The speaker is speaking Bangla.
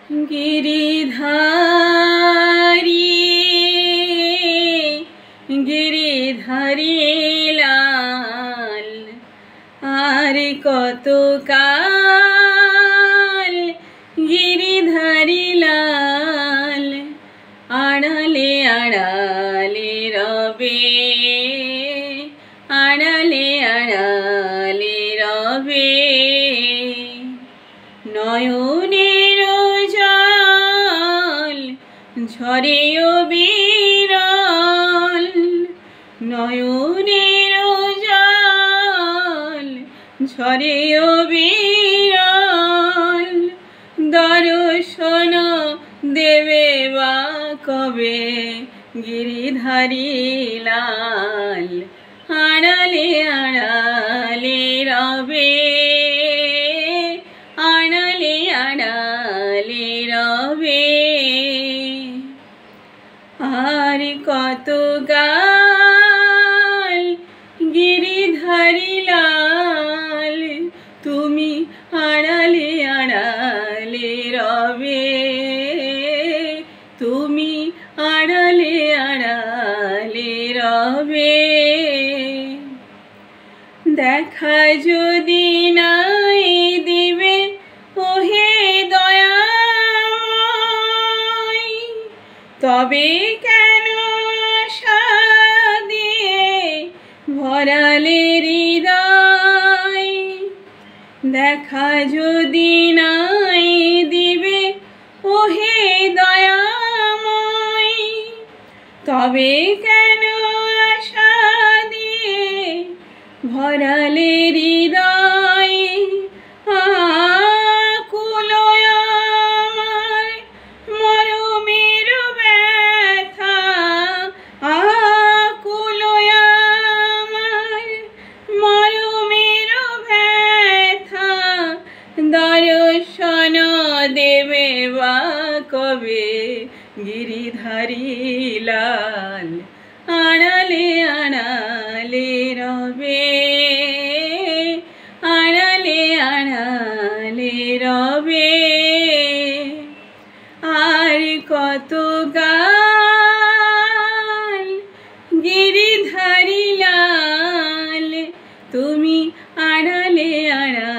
गिरिधारी गिरिधारी लाल आर कतकाल गिरिधारी लाल आड़ाले आड़ाले रबे आड़ाले आड़ाले रबे नयनेर जल झरेও বিরল নয়নের জল ঝরেও বিরল দর্শন দেবে বা কবে গিরিধারী লাল আড়ালে আড়ালে রবে আড়ালে আড়ালে রবে আর কতকাল গিরিধারী লাল তুমি আড়ালে আড়ালে রবে তুমি আড়ালে আড়ালে রবে দেখা যদি নাই দিবে ওহে দয়াময় তবে কেন আশা দিয়ে ভরালে হৃদয় দেখা যদি নাই দিবে ওহে দয়াময় তবে কেন আশা দিয়ে ভরালে হৃদয় আকুল আমার মরমের ব্যথা আকুল আমার মরমের ব্যথা দর্শন দেবে বা কবে গিরিধারী লাল আড়ালে আড়ালে রবে আড়ালে আড়ালে রবে আর কতকাল গিরিধারী লাল তুমি আড়ালে আড়ালে